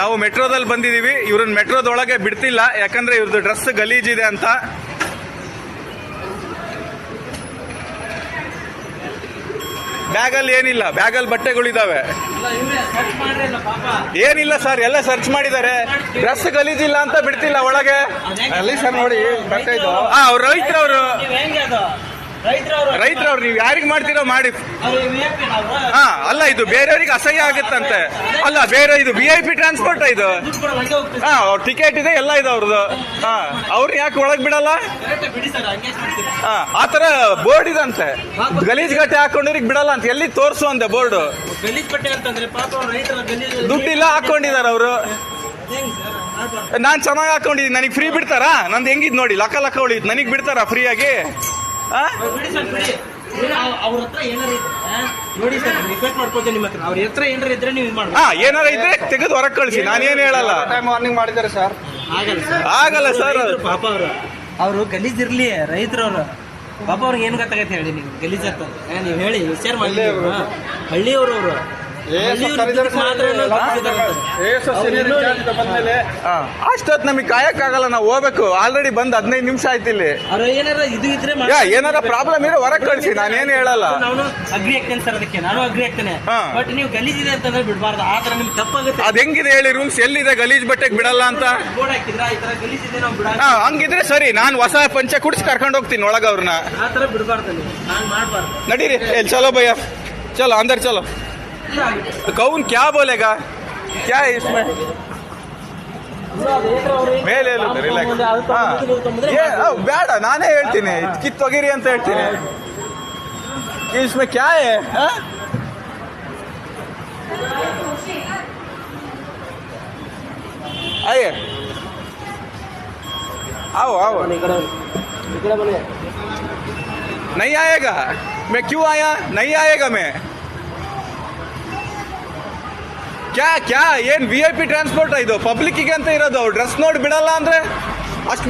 ನಾವು ಮೆಟ್ರೋದಲ್ಲಿ ಬಂದಿದ್ದೀವಿ. ಇವ್ರನ್ನ ಮೆಟ್ರೋದೊಳಗೆ ಬಿಡ್ತಿಲ್ಲ, ಯಾಕಂದ್ರೆ ಇವ್ರದ್ದು ಡ್ರೆಸ್ ಗಲೀಜಿದೆ ಅಂತ. ಬ್ಯಾಗಲ್ಲಿ ಏನಿಲ್ಲ, ಬ್ಯಾಗಲ್ಲಿ ಬಟ್ಟೆಗಳಿದಾವೆ. ಏನಿಲ್ಲ ಸರ್, ಎಲ್ಲ ಸರ್ಚ್ ಮಾಡಿದ್ದಾರೆ. ಡ್ರೆಸ್ ಗಲೀಜಿಲ್ಲ ಅಂತ ಬಿಡ್ತಿಲ್ಲ ಒಳಗೆ. ಅಲ್ಲಿ ಸರ್ ನೋಡಿ ಬಟ್ಟೆ ಇದು. ಅವ್ರು ರೈತರವ್ರು, ರೈತರವ್ರು. ನೀವು ಯಾರಿಗ್ ಮಾಡ್ತೀರೋ ಮಾಡಿ. ಹಾ, ಅಲ್ಲ ಇದು ಬೇರೆಯವ್ರಿಗೆ ಅಸಹ್ಯ ಆಗುತ್ತಂತೆ. ಅಲ್ಲ ಬೇರೆ, ಇದು VIP ಟ್ರಾನ್ಸ್ಪೋರ್ಟ್ ಇದು. ಹಾ, ಅವ್ರ ಟಿಕೆಟ್ ಇದೆ, ಎಲ್ಲ ಇದೆ ಅವ್ರದ್ದು. ಹಾ, ಅವ್ರು ಯಾಕೆ ಒಳಗ್ ಬಿಡಲ್ಲ? ಹಾ, ಆತರ ಬೋರ್ಡ್ ಇದಂತೆ. ಗಲೀಜ್ ಗಟ್ಟೆ ಹಾಕೊಂಡ್ರಿಗೆ ಬಿಡಲ್ಲ ಅಂತ. ಎಲ್ಲಿ ತೋರ್ಸು ಅಂದೆ ಬೋರ್ಡ್. ದುಡ್ಡಿಲ್ಲ ಹಾಕೊಂಡಿದಾರ ಅವರು. ನಾನ್ ಚೆನ್ನಾಗಿ ಹಾಕೊಂಡಿದ್ದೀನಿ, ನನಗೆ ಫ್ರೀ ಬಿಡ್ತಾರಾ? ನಂದು ಹೆಂಗಿದ್ ನೋಡಿ, ಲಕ್ಕ ಲಕ್ಕ ಉಳಿದ್. ನನಗ್ ಬಿಡ್ತಾರಾ ಫ್ರೀಯಾಗಿ? ಏನಾರ ಇದ್ರೆ ತೆಗೆದು ಹೊರಗೆ ಕಳಿಸಿ, ನಾನೇನು ಹೇಳಲ್ಲ. ಮಾರ್ನಿಂಗ್ ಮಾಡಿದ್ದಾರೆ ಸರ್. ಆಗಲ್ಲ ಸರ್. ಪಾಪ ಅವರು ಗಲೀಜಿರ್ಲಿ, ರೈತರವ್ರು ಪಾಪ ಅವ್ರಿಗೆ ಏನ್ ಗೊತ್ತಾಗತ್ತೆ ಹೇಳಿ ನೀವು? ಗಲೀಜ್ ಅಂತ ನೀವು ಹೇಳಿ, ವಿಚಾರ ಮಾಡಿ. ಹಳ್ಳಿಯವರು ಅವರು ಅಷ್ಟೊತ್ತು ನಮಗೆ ಕಾಯಕ್ಕಾಗಲ್ಲ, ನಾವು ಹೋಗ್ಬೇಕು. ಆಲ್ರೆಡಿ ಬಂದ್ 15 ನಿಮಿಷ ಆಯ್ತು ಇಲ್ಲಿ. ಏನಾರ ಪ್ರಾಬ್ಲಮ್ ಇದ್ರೆ ಹೊರಗೆ ಕಳಿಸಿ, ನಾನೇನು ಹೇಳಲ್ಲ. ನಾನು ಅಗ್ರಿ ಆಗ್ತೇನೆ ಸರ್, ಅದಕ್ಕೆ ನಾನು ಅಗ್ರಿ ಆಗ್ತೇನೆ. ಬಟ್ ನೀವು ಗಲೀಜಿದೆ ಅಂತಂದ್ರೆ ಬಿಡಬಾರ್ದು. ಆತರ ನಿಮ್ಗೆ ತಪ್ಪಾಗುತ್ತೆ. ಅದ್ ಹೆಂಗಿದೆ ಹೇಳಿ ರೂಲ್ಸ್? ಎಲ್ಲಿದೆ ಗಲೀಜ್ ಬಟ್ಟೆಗೆ ಬಿಡಲ್ಲ ಅಂತ? ಬೋರ್ಡ್ ಹಾಕಿದ್ರ ಈ ತರ ಗಲೀಜಿದೆ ನಾವು ಬಿಡ. ಹಂಗಿದ್ರೆ ಸರಿ, ನಾನು ಹೊಸ ಪಂಚೆ ಕುಡಿಸಿ ಕರ್ಕೊಂಡು ಹೋಗ್ತೀನಿ ಒಳಗ ಅವ್ರನ್ನ. ಆ ತರ ಬಿಡಬಾರ್ದು, ನಾನು ಮಾಡಬಾರ್ದು. ನಡೀರಿ, ಚಲೋ ಭಯ್ಯ, ಚಲೋ ಅಂದರ್ ಚಲೋ. कौन क्या बोलेगा? क्या है इसमें? ಮೇಲೆ ಬೇಡ, ನಾನೇ ಹೇಳ್ತೀನಿ, ಕಿತ್ತೊಗಿರಿ ಅಂತ ಹೇಳ್ತೀನಿ. इसमें क्या है? आइए, आओ आओ. नहीं आएगा? मैं क्यों आया? नहीं आएगा मैं. क्या क्या ಏನ್ VIP ಟ್ರಾನ್ಸ್ಪೋರ್ಟ್ ಇದು? ಪಬ್ಲಿಕ್ಕಿಗೆ ಅಂತ ಇರೋದು. ಡ್ರೆಸ್ ನೋಡಿ ಬಿಡಲ್ಲ ಅಂದ್ರೆ ಅಷ್ಟು